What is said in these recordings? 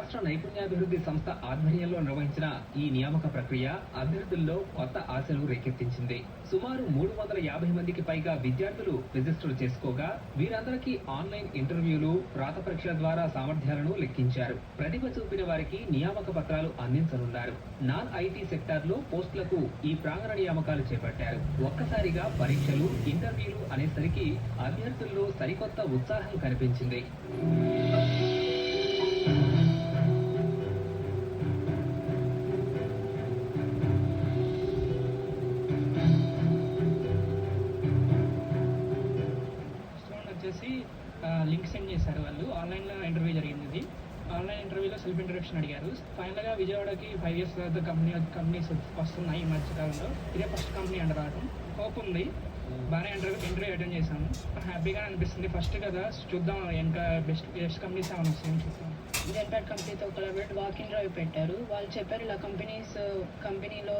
రాష్ట్ర నైపుణ్యాభివృద్ధి సంస్థ ఆధ్వర్యంలో నిర్వహించిన ఈ నియామక ప్రక్రియ అభ్యర్థుల్లో కొత్త ఆశలు రేకెత్తించింది. సుమారు 350 మందికి పైగా విద్యార్థులు రిజిస్టర్ చేసుకోగా వీరందరికీ ఆన్లైన్ ఇంటర్వ్యూలు, రాత పరీక్షల ద్వారా సామర్థ్యాలను లెక్కించారు. ప్రతిభ చూపిన వారికి నియామక పత్రాలు అందించనున్నారు. నాన్ ఐటీ సెక్టార్లో పోస్టులకు ఈ ప్రాంగణ నియామకాలు చేపట్టారు. ఒక్కసారిగా పరీక్షలు, ఇంటర్వ్యూలు అనేసరికి అభ్యర్థుల్లో సరికొత్త ఉత్సాహం కనిపించింది. వచ్చేసి లింక్ సెండ్ చేశారు. వాళ్ళు ఆన్లైన్లో ఇంటర్వ్యూ జరిగింది. ఇది ఆన్లైన్ ఇంటర్వ్యూలో సెల్ఫ్ ఇంట్రడక్షన్ అడిగారు. ఫైనల్గా విజయవాడకి 5 years తర్వాత కంపెనీస్ వస్తున్నాయి ఈ మధ్యకాలంలో. ఇదే ఫస్ట్ కంపెనీ అంట రావడం. హోప్ ఉంది. బాగానే ఇంటర్వ్యూ అటెండ్ చేశాను. హ్యాపీగా అనిపిస్తుంది. ఫస్ట్ కదా, చూద్దాం ఇంకా బెస్ట్ కంపెనీస్ ఏమైనా వస్తాయని చూద్దాం. జెన్పాట్ కంపెనీతో కొలాబరేట్ వాక్-ఇన్ డ్రైవ్ పెట్టారు. వాళ్ళు చెప్పారు ఇలా కంపెనీలో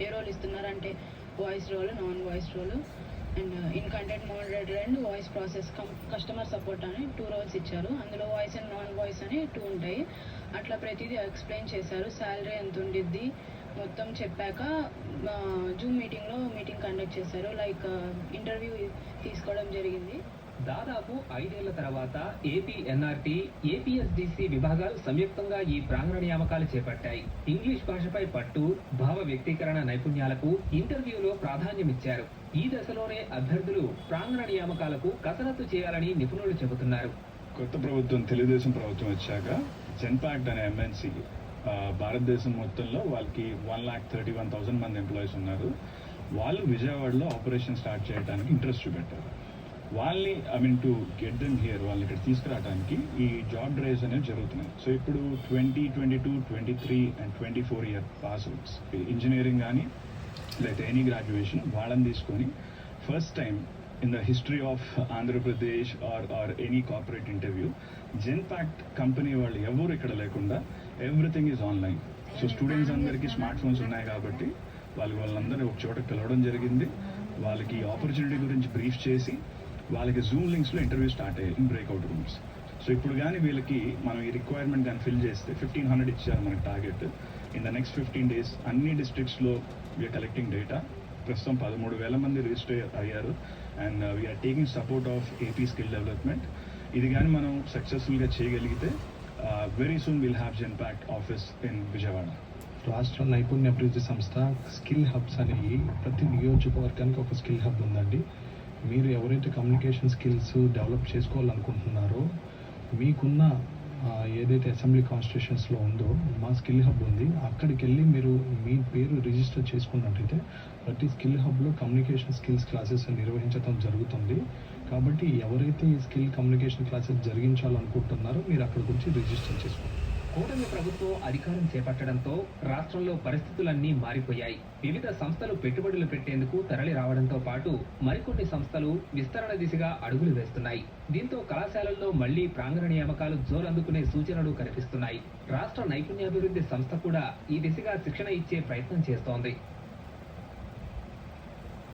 ఏ రోల్ ఇస్తున్నారంటే voice role, non voice role and in content moderator and voice process customer support అని 2 roles ఇచ్చారు. అందులో వాయిస్ అండ్ నాన్ వాయిస్ అని 2 ఉంటాయి. అట్లా ప్రతిదీ ఎక్స్ప్లెయిన్ చేశారు. శాలరీ ఎంత ఉండిద్ది మొత్తం చెప్పాక జూమ్ మీటింగ్ కండక్ట్ చేశారు. లైక్ ఇంటర్వ్యూ తీసుకోవడం జరిగింది. దాదాపు 5 ఏళ్ల తర్వాత ఏపీ ఎన్ఆర్టీ, ఏపీఎస్డిసి విభాగాలు సంయుక్తంగా ఈ ప్రాంగణ నియామకాలు చేపట్టాయి. ఇంగ్లీష్ భాషపై పట్టు, భావ వ్యక్తీకరణ నైపుణ్యాలకు ఇంటర్వ్యూలో ప్రాధాన్యమిచ్చారు. ఈ దశలోనే అభ్యర్థులు ప్రాంగణ నియామకాలకు కసరత్తు చేయాలని నిపుణులు చెబుతున్నారు. కొత్త ప్రభుత్వం, తెలుగుదేశం ప్రభుత్వం వచ్చాక జెన్పాక్ట్ అనే ఎంఎన్సీ భారతదేశం మొత్తంలో వాళ్ళకి 1,31,000 మంది ఎంప్లాయీస్ ఉన్నారు. వాళ్ళు విజయవాడలో ఆపరేషన్ స్టార్ట్ చేయడానికి ఇంట్రెస్ట్ చూపెట్టారు. వాళ్ళని టు గెట్ దెమ్ హియర్, వాళ్ళని ఇక్కడ తీసుకురావడానికి ఈ జాబ్ డ్రైవ్స్ అనేవి జరుగుతున్నాయి. సో ఇప్పుడు 2022, 23 and 24 year pass outs engineering కానీ లేకపోతే ఎనీ గ్రాడ్యుయేషన్ వాళ్ళని తీసుకొని first time in the history of Andhra Pradesh or any corporate interview Genpact company వాళ్ళు ఎవరు ఇక్కడ లేకుండా everything is online. So students అందరికీ స్మార్ట్ ఫోన్స్ ఉన్నాయి కాబట్టి వాళ్ళందరూ ఒక చోట పిలవడం జరిగింది. వాళ్ళకి ఆపర్చునిటీ గురించి బ్రీఫ్ చేసి వాళ్ళకి జూమ్ లింక్స్లో ఇంటర్వ్యూ స్టార్ట్ అయ్యాయి ఇన్ బ్రేక్అవుట్ రూమ్స్. సో ఇప్పుడు కానీ వీళ్ళకి మనం ఈ రిక్వైర్మెంట్ కానీ ఫిల్ చేస్తే 1,500 ఇచ్చారు మనకి target. In the next 15 days అన్ని డిస్ట్రిక్ట్స్లో వీఆర్ కలెక్టింగ్ డేటా. ప్రస్తుతం 13,000 మంది రిజిస్టర్ అయ్యారు. And we're taking support of AP skill development. ఇది కానీ మనం సక్సెస్ఫుల్గా చేయగలిగితే very soon will have Genpact office in Vijayawada. రాష్ట్ర నైపుణ్యాభివృద్ధి సంస్థ స్కిల్ హబ్స్ అనేవి ప్రతి నియోజకవర్గానికి ఒక స్కిల్ హబ్ ఉందండి. మీరు ఎవరైతే కమ్యూనికేషన్ స్కిల్స్ డెవలప్ చేసుకోవాలనుకుంటున్నారో మీకున్న ఏదైతే అసెంబ్లీ కాన్స్టిట్యూషన్స్లో ఉందో మా స్కిల్ హబ్ ఉంది. అక్కడికి వెళ్ళి మీరు మీ పేరు రిజిస్టర్ చేసుకున్నట్టయితే ప్రతి స్కిల్ హబ్లో కమ్యూనికేషన్ స్కిల్స్ క్లాసెస్ నిర్వహించడం జరుగుతుంది. కాబట్టి ఎవరైతే ఈ స్కిల్ కమ్యూనికేషన్ క్లాసెస్ జరిగించాలనుకుంటున్నారో మీరు అక్కడికి వచ్చి రిజిస్టర్ చేసుకోండి. కూటమి ప్రభుత్వం అధికారం చేపట్టడంతో రాష్ట్రంలో పరిస్థితులన్నీ మారిపోయాయి. వివిధ సంస్థలు పెట్టుబడులు పెట్టేందుకు తరలి రావడంతో పాటు మరికొన్ని సంస్థలు విస్తరణ దిశగా అడుగులు వేస్తున్నాయి. దీంతో కళాశాలల్లో మళ్లీ ప్రాంగణ నియామకాలు జోరందుకునే సూచనలు కనిపిస్తున్నాయి. రాష్ట్ర నైపుణ్యాభివృద్ధి సంస్థ కూడా ఈ దిశగా శిక్షణ ఇచ్చే ప్రయత్నం చేస్తోంది.